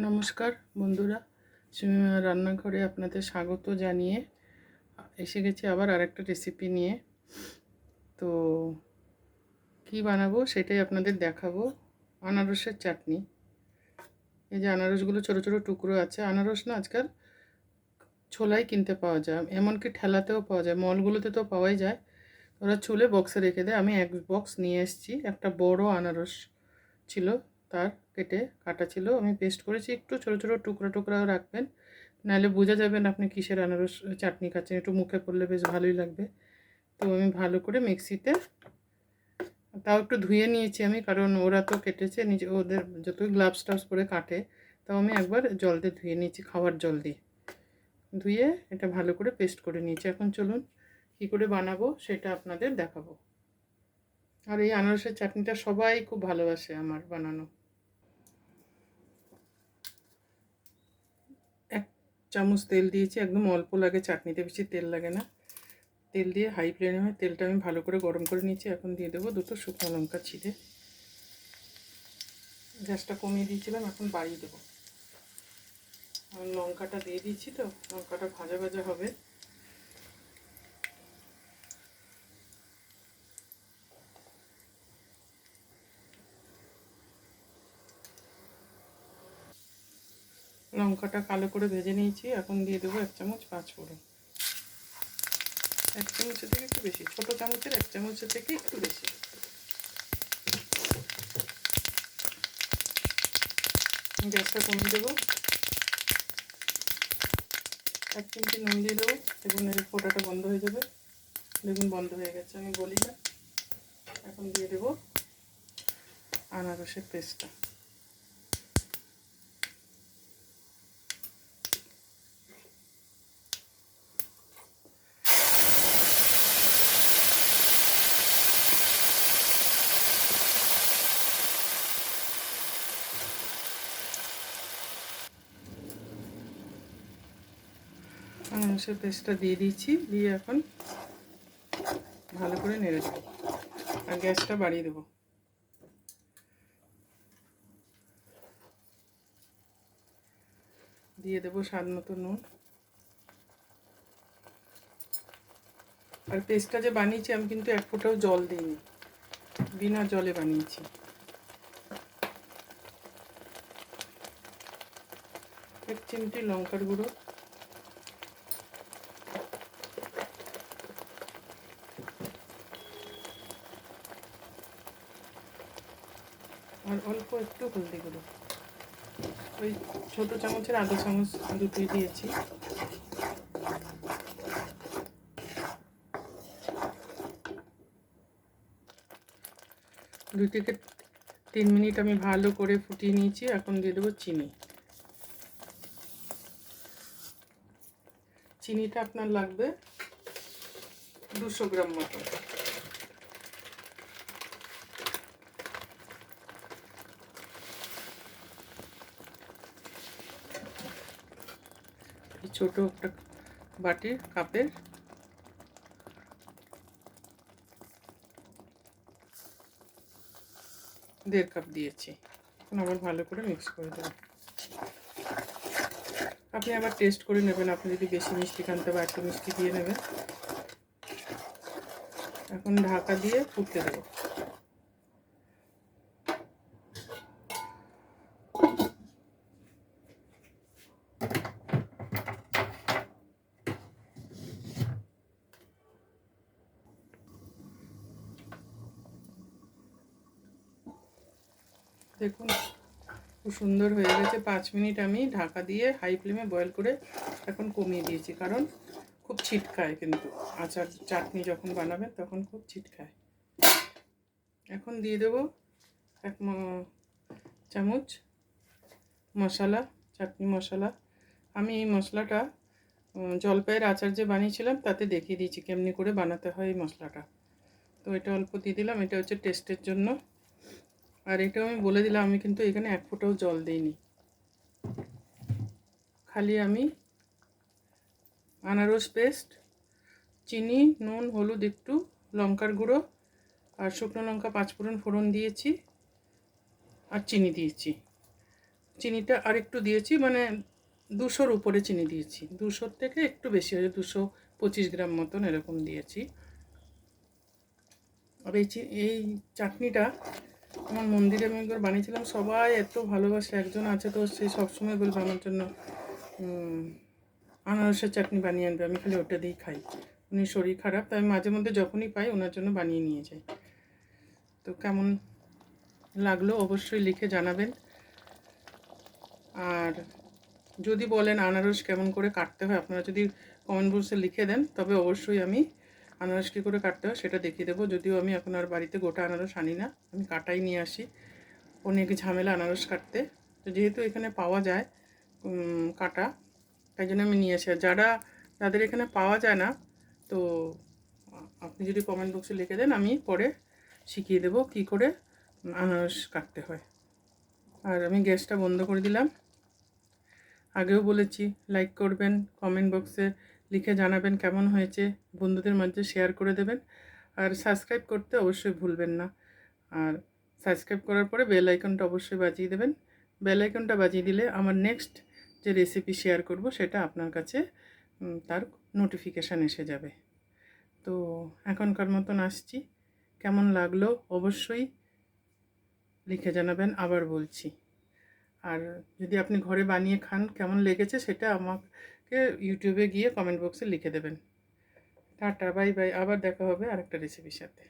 নমস্কার বন্ধুরা, রান্নাঘরে আপনাদের স্বাগত জানিয়ে এসে গেছি আবার আরেকটা রেসিপি নিয়ে। তো কি বানাবো সেটাই আপনাদের দেখাবো। আনারসের চাটনি। এই যে আনারসগুলো ছোটো ছোটো টুকরো আছে। আনারস না আজকাল ছোলাই কিনতে পাওয়া যায়, এমনকি ঠেলাতেও পাওয়া যায়, মলগুলোতে তো পাওয়াই যায়। ওরা ছুলে বক্সে রেখে দেয়। আমি এক বক্স নিয়ে এসেছি। একটা বড় আনারস ছিল, তার কাটা ছিল, আমি পেস্ট করেছি। একটু ছোটো ছোটো টুকরো টুকরাও রাখবেন, নাহলে বোঝা যাবে না আপনি কিসের আনারস চাটনি খাচ্ছেন। একটু মুখে পড়লে বেশ ভালোই লাগবে। তো আমি ভালো করে মিক্সিতে, তাও একটু ধুয়ে নিয়েছি আমি, কারণ ওরা তো কেটেছে নিজে, ওদের যতই গ্লাভস টাভস করে কাটে, তাও আমি একবার জল দিয়ে ধুয়ে নিয়েছি, খাওয়ার জল দিয়ে ধুয়ে এটা ভালো করে পেস্ট করে নিয়েছি। এখন চলুন কী করে বানাবো সেটা আপনাদের দেখাবো। আর এই আনারসের চাটনিটা সবাই খুব ভালোবাসে আমার বানানো। 1 চামচ তেল দিয়েছি, একদম অল্প লাগে চাটনিতে, বেশি তেল লাগে না। তেল দিয়ে হাই ফ্লেমে তেলটা আমি ভালো করে গরম করে নিয়েছি। এখন দিয়ে দেবো 2টো শুকনো লঙ্কা ছিঁড়ে। গ্যাসটা কমিয়ে দিয়েছিলাম, এখন বাড়িয়ে দেবো। আমি লঙ্কাটা দিয়ে দিয়েছি, তো লঙ্কাটা ভাজা ভাজা হবে। লঙ্কাটা কালো করে ভেজে নিয়েছি। এখন দিয়ে দেবো 1 চামচ 5 ফোড়ন। 1 চামচের থেকে একটু বেশি, ছোটো চামচের 1 চামচের থেকে একটু বেশি। গ্যাসটা কমিয়ে দেবো। 1 চিমটি নুন দিয়ে দেবো। দেখুন এর ফোটাটা বন্ধ হয়ে যাবে। দেখুন বন্ধ হয়ে গেছে, আমি বলি না। এখন দিয়ে দেবো আনারসের পেস্টটা। আনারসের পেস্টটা দিয়ে দিয়েছি, দিয়ে এখন ভালো করে নেড়ে দেবো আর গ্যাসটা বাড়িয়ে দেবো। দিয়ে দেবো স্বাদ মতো নুন। আর পেস্টটা যে বানিয়েছি আমি কিন্তু 1 ফোঁটাও জল দিইনি, বিনা জলে বানিয়েছি। 1 চিমটি লঙ্কার গুঁড়ো, আর অল্প একটু হলদি গুঁড়ো। ওই ছোটো চামচের আধা চামচ দুটোই দিয়েছি। দুই থেকে 3 মিনিট আমি ভালো করে ফুটিয়ে নিয়েছি। এখন দিয়ে দেবো চিনি। চিনিটা আপনার লাগবে 200 গ্রাম মতো। এই ছোটো একটা বাটির কাপের 1.5 কাপ দিয়েছি। এখন আবার ভালো করে মিক্স করে দেবো। আপনি আবার টেস্ট করে নেবেন, আপনি যদি বেশি মিষ্টি খান তবে একটু মিষ্টি দিয়ে নেবেন। এখন ঢাকা দিয়ে ফুটতে দেবো। দেখুন খুব সুন্দর হয়ে গেছে। 5 মিনিট আমি ঢাকা দিয়ে হাই ফ্লেমে বয়েল করে এখন কমিয়ে দিয়েছি, কারণ খুব ছিটকায় কিন্তু আচার চাটনি যখন বানাবেন তখন খুব ছিটকায়। এখন দিয়ে দেবো 1 চামচ মশলা, চাটনি মশলা। আমি এই মশলাটা জলপাইয়ের আচার যে বানিয়েছিলাম তাতে দেখিয়ে দিয়েছি কেমনি করে বানাতে হয় এই মশলাটা। তো এটা অল্প দিয়ে দিলাম, এটা হচ্ছে টেস্টের জন্য। আর এটাও আমি বলে দিলাম, আমি কিন্তু এখানে 1 ফোঁটাও জল দিইনি। খালি আমি আনারস পেস্ট, চিনি, নুন, হলুদ, একটু লঙ্কার গুঁড়ো আর শুকনো লঙ্কা 5 ফোড়ন দিয়েছি, আর চিনি দিয়েছি। চিনিটা আর একটু দিয়েছি, মানে 200-র উপরে চিনি দিয়েছি, 200 থেকে একটু বেশি হয়েছে, 225 গ্রাম মতন এরকম দিয়েছি। আর এই চাটনিটা আমার মন্দিরে আমি একবার বানিয়েছিলাম, সবাই এত ভালোবাসে। একজন আছে তো সে সবসময় বলবে আমার জন্য আনারসের চাটনি বানিয়ে আনবে, আমি খালি ওটা দিয়েই খাই। উনি শরীর খারাপ, তাই আমি মাঝে মধ্যে যখনই পাই ওনার জন্য বানিয়ে নিয়ে যাই। তো কেমন লাগলো অবশ্যই লিখে জানাবেন। আর যদি বলেন আনারস কেমন করে কাটতে হয়, আপনারা যদি কমেন্ট বক্সে লিখে দেন, তবে অবশ্যই আমি আনারস কী করে কাটতে হয় সেটা দেখিয়ে দেবো। যদিও আমি এখন আর বাড়িতে গোটা আনারস আনি না, আমি কাটাই নিয়ে আসি, অনেক ঝামেলা আনারস কাটতে। তো যেহেতু এখানে পাওয়া যায় কাটা, তাই জন্য আমি নিয়ে আসি। আর যাদের এখানে পাওয়া যায় না, তো আপনি যদি কমেন্ট বক্সে লিখে দেন, আমি পরে শিখিয়ে দেবো কী করে আনারস কাটতে হয়। আর আমি গ্যাসটা বন্ধ করে দিলাম। আগেও বলেছি, লাইক করবেন, কমেন্ট বক্সে লিখে জানাবেন কেমন হয়েছে, বন্ধুদের মাঝে শেয়ার করে দেবেন। আর সাবস্ক্রাইব করতে অবশ্যই ভুলবেন না। আর সাবস্ক্রাইব করার পরে বেল আইকনটা অবশ্যই বাজিয়ে দেবেন। বেল আইকনটা বাজিয়ে দিলে আমার নেক্সট যে রেসিপি শেয়ার করব সেটা আপনার কাছে তার নোটিফিকেশান এসে যাবে। তো এখনকার মতন আসছি, কেমন লাগলো অবশ্যই লিখে জানাবেন, আবার বলছি। আর যদি আপনি ঘরে বানিয়ে খান, কেমন লেগেছে সেটা আমাকে ইউটিউবে গিয়ে কমেন্ট বক্সে লিখে দেবেন। টাটা, বাই বাই, আবার দেখা হবে আরেকটা রেসিপির সাথে।